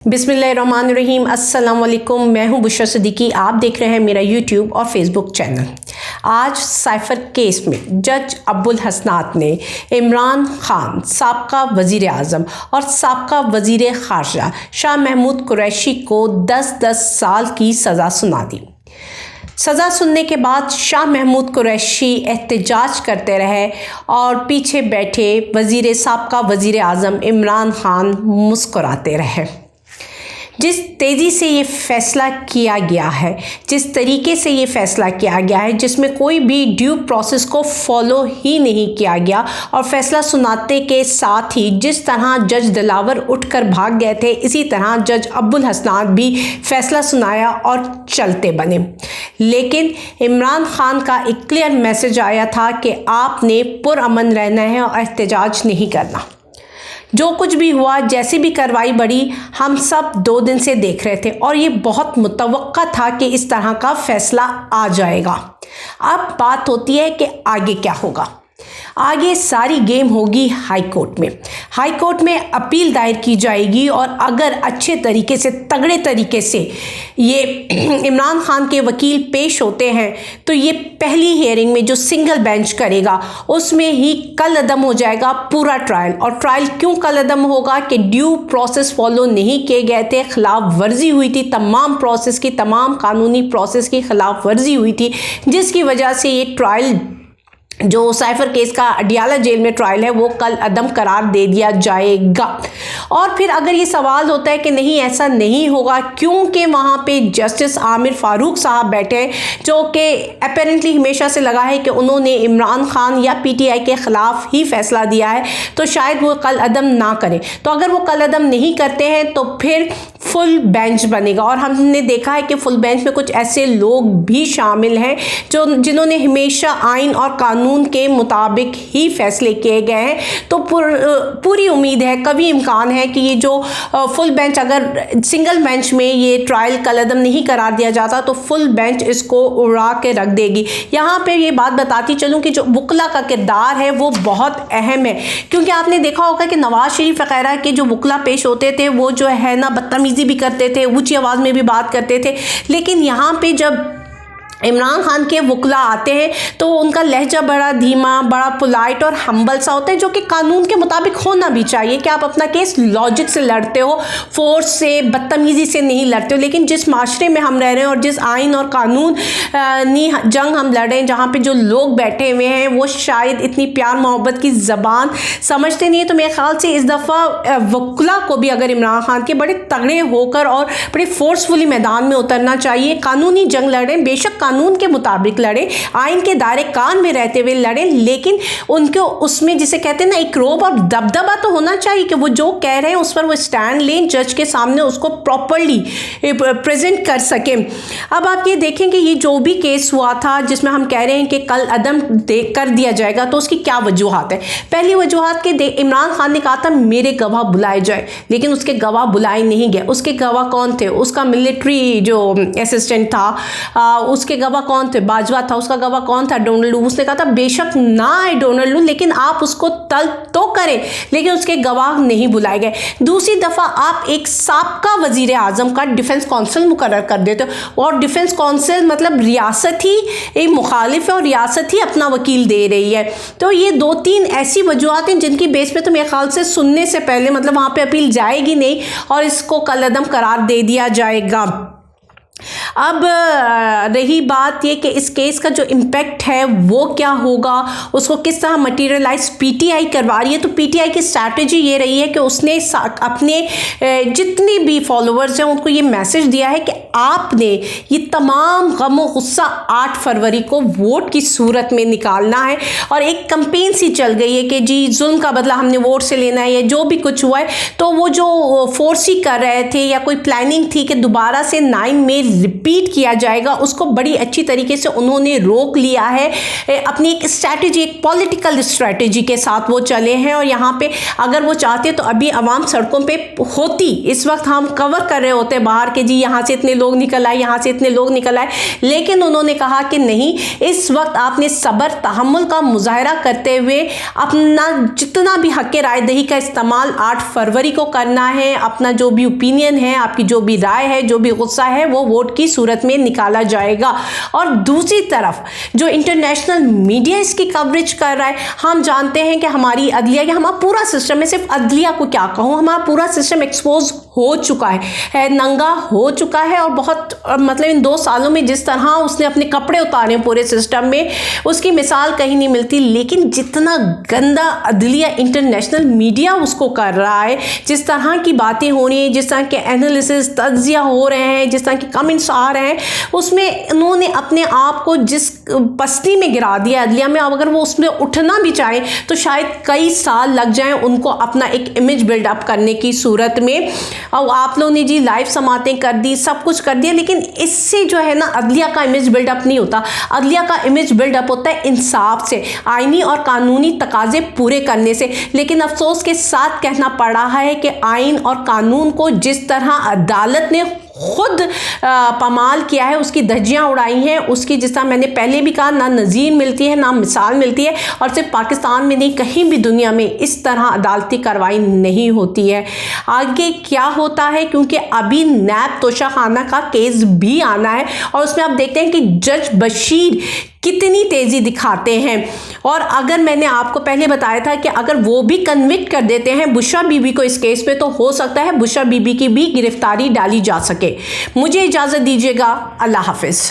बिस्मिल्लाहिर्रहमानिर्रहीम। अस्सलाम वालेकुम। मैं हूं बुशरा सिद्दीकी। आप देख रहे हैं मेरा यूट्यूब और फेसबुक चैनल। आज साइफर केस में जज अब्दुल हसनात ने इमरान खान, साबका वज़ीर आज़म और साबका वज़ीर ख़ारजा शाह महमूद कुरैशी को 10-10 साल की सज़ा सुना दी। सज़ा सुनने के बाद शाह महमूद कुरैशी एहतजाज करते रहे और पीछे बैठे साबका वज़ीर आज़म इमरान खान मुस्कुराते रहे। जिस तेज़ी से ये फ़ैसला किया गया है, जिस तरीके से ये फ़ैसला किया गया है, जिसमें कोई भी ड्यू प्रोसेस को फॉलो ही नहीं किया गया और फ़ैसला सुनाते के साथ ही जिस तरह जज दिलावर उठकर भाग गए थे, इसी तरह जज अब्दुल हसनात भी फ़ैसला सुनाया और चलते बने। लेकिन इमरान खान का एक क्लियर मैसेज आया था कि आपने पुरअमन रहना है और एहतजाज नहीं करना। जो कुछ भी हुआ, जैसी भी कार्रवाई बढ़ी, हम सब 2 दिन से देख रहे थे और ये बहुत मुतवक्का था कि इस तरह का फैसला आ जाएगा। अब बात होती है कि आगे क्या होगा। आगे सारी गेम होगी हाई कोर्ट में। हाई कोर्ट में अपील दायर की जाएगी और अगर अच्छे तरीके से, तगड़े तरीके से ये इमरान खान के वकील पेश होते हैं तो ये पहली हियरिंग में जो सिंगल बेंच करेगा उसमें ही कल अदम हो जाएगा पूरा ट्रायल। और ट्रायल क्यों कल अदम होगा कि ड्यू प्रोसेस फॉलो नहीं किए गए थे, खिलाफ वर्जी हुई थी, तमाम प्रोसेस की, तमाम कानूनी प्रोसेस की खिलाफ वर्जी हुई थी, जिसकी वजह से ये ट्रायल जो साइफर केस का अडियाला जेल में ट्रायल है वो कल अदम करार दे दिया जाएगा। और फिर अगर ये सवाल होता है कि नहीं ऐसा नहीं होगा क्योंकि वहाँ पे जस्टिस आमिर फारूक साहब बैठे जो कि अपेरेंटली हमेशा से लगा है कि उन्होंने इमरान खान या पीटीआई के ख़िलाफ़ ही फैसला दिया है, तो शायद वो कल अदम ना करें। तो अगर वो कल अदम नहीं करते हैं तो फिर फुल बेंच बनेगा। और हमने देखा है कि फुल बेंच में कुछ ऐसे लोग भी शामिल हैं जिन्होंने हमेशा आइन और कानून के मुताबिक ही फैसले किए गए हैं। तो पूरी उम्मीद है, कभी इम्कान है कि ये जो फुल बेंच, अगर सिंगल बेंच में ये ट्रायल कलअदम नहीं करार दिया जाता तो फुल बेंच इसको उड़ा के रख देगी। यहाँ पे ये बात बताती चलूँ कि जो वकला का किरदार है वो बहुत अहम है, क्योंकि आपने देखा होगा कि नवाज शरीफ वगैरह के जो वकला पेश होते थे वो जो है ना बदतमीज़ी भी करते थे, ऊंची आवाज़ में भी बात करते थे। लेकिन यहाँ पे जब इमरान खान के वकला आते हैं तो उनका लहजा बड़ा धीमा, बड़ा पोलाइट और हम्बल सा होता है, जो कि कानून के मुताबिक होना भी चाहिए कि आप अपना केस लॉजिक से लड़ते हो, फोर्स से, बदतमीज़ी से नहीं लड़ते हो। लेकिन जिस माशरे में हम रह रहे हैं और जिस आइन और कानून नी जंग हम लड़ रहे हैं, जहाँ पे जो लोग बैठे हुए हैं वो शायद इतनी प्यार मोहब्बत की ज़बान समझते नहीं है। तो मेरे ख्याल से इस दफ़ा वकला को भी अगर इमरान खान के बड़े तगड़े होकर और बड़े फोर्सफुली मैदान में उतरना चाहिए। कानूनी जंग लड़ें, बेशक कानून के मुताबिक लड़े, आइन के दायरे कान में रहते हुए लड़े, लेकिन उनको उसमें जिसे कहते हैं ना एक रोब और दबदबा तो होना चाहिए कि वो जो कह रहे हैं उस पर वो स्टैंड लें, जज के सामने उसको प्रॉपर्ली प्रेजेंट कर सकें। अब आप ये देखें कि ये जो भी केस हुआ था जिसमें हम कह रहे हैं कि कल अदम कर दिया जाएगा, तो उसकी क्या वजूहात है। पहली वजूहात के इमरान खान ने कहा था मेरे गवाह बुलाए जाए, लेकिन उसके गवाह बुलाए नहीं गए। उसके गवाह कौन थे? उसका मिलिट्री जो असिस्टेंट था, उसके गवाह कौन थे? बाजवा था। उसका गवाह कौन था? डोनाल्ड लू। उसने कहा था बेशक ना आए डोनाल्ड लू, लेकिन आप उसको तलब तो करें, लेकिन उसके गवाह नहीं बुलाए गए। दूसरी दफ़ा आप एक साबका वज़ीर आज़म का डिफेंस काउंसिल मुकर्रर कर देते हो, और डिफेंस काउंसिल मतलब रियासत ही एक मुखालिफ है और रियासत ही अपना वकील दे रही है। तो ये 2-3 ऐसी वजूहत हैं जिनकी बेस पे तो मेरे ख्याल से सुनने से पहले मतलब वहाँ पे अपील जाएगी नहीं और इसको कलअदम करार दे दिया जाएगा। अब रही बात ये कि इस केस का जो इम्पैक्ट है वो क्या होगा, उसको किस तरह मटीरियलाइज पीटीआई करवा रही है। तो पीटीआई की स्ट्रैटेजी ये रही है कि उसने अपने जितने भी फॉलोअर्स हैं उनको ये मैसेज दिया है कि आपने ये तमाम गम और गुस्सा 8 फरवरी को वोट की सूरत में निकालना है। और एक कंपेन सी चल गई है कि जी जुल्म का बदला हमने वोट से लेना है, या जो भी कुछ हुआ है। तो वो जो फोर्स ही कर रहे थे या कोई प्लानिंग थी कि दोबारा से 9 में रिपीट रिपीट किया जाएगा उसको बड़ी अच्छी तरीके से उन्होंने रोक लिया है। अपनी एक स्ट्रैटेजी, एक पॉलिटिकल स्ट्रैटेजी के साथ वो चले हैं। और यहाँ पे अगर वो चाहते तो अभी आवाम सड़कों पे होती, इस वक्त हम कवर कर रहे होते बाहर के, जी यहाँ से इतने लोग निकल आए, यहाँ से इतने लोग निकल आए, लेकिन उन्होंने कहा कि नहीं, इस वक्त आपने सब्र तहम्मुल का मुजाहरा करते हुए अपना जितना भी हक़ राय दही का इस्तेमाल 8 फरवरी को करना है। अपना जो भी ओपिनियन है, आपकी जो भी राय है, जो भी गुस्सा है, वो वोट की सूरत में निकाला जाएगा। और दूसरी तरफ जो इंटरनेशनल मीडिया इसकी कवरेज कर रहा है, हम जानते हैं कि हमारी अदलिया या हमारा पूरा सिस्टम, में सिर्फ अदलिया को क्या कहूँ, हमारा पूरा सिस्टम एक्सपोज हो चुका है, नंगा हो चुका है। और बहुत मतलब इन 2 सालों में जिस तरह उसने अपने कपड़े उतारे पूरे सिस्टम में, उसकी मिसाल कहीं नहीं मिलती। लेकिन जितना गंदा अदलिया इंटरनेशनल मीडिया उसको कर रहा है, जिस तरह की बातें हो रही हैं, जिस तरह के एनालिसिस तज्जिया हो रहे हैं, जिस तरह के कमेंट्स आ रहे हैं, उसमें उन्होंने अपने आप को जिस पस्ती में गिरा दिया अदलिया में, अब अगर वो उसमें उठना भी चाहें तो शायद कई साल लग जाएं उनको अपना एक इमेज बिल्डअप करने की सूरत में। और आप लोगों ने जी लाइव समातें कर दी, सब कुछ कर दिया, लेकिन इससे जो है ना अदलिया का इमेज बिल्डअप नहीं होता। अदलिया का इमेज बिल्डअप होता है इंसाफ से, आईनी और कानूनी तकाजे पूरे करने से। लेकिन अफसोस के साथ कहना पड़ रहा है कि आइन और कानून को जिस तरह अदालत ने खुद पमाल किया है, उसकी धज्जियां उड़ाई हैं, उसकी जिस तरह मैंने पहले भी कहा, ना नज़ीर मिलती है, ना मिसाल मिलती है। और सिर्फ पाकिस्तान में नहीं, कहीं भी दुनिया में इस तरह अदालती कार्रवाई नहीं होती है। आगे क्या होता है, क्योंकि अभी नैब तोशाखाना का केस भी आना है और उसमें आप देखते हैं कि जज बशीर कितनी तेज़ी दिखाते हैं। और अगर मैंने आपको पहले बताया था कि अगर वो भी कन्विक्ट कर देते हैं बुशरा बीबी को इस केस पे, तो हो सकता है बुशरा बीबी की भी गिरफ्तारी डाली जा सके। मुझे इजाज़त दीजिएगा, अल्लाह हाफिज़।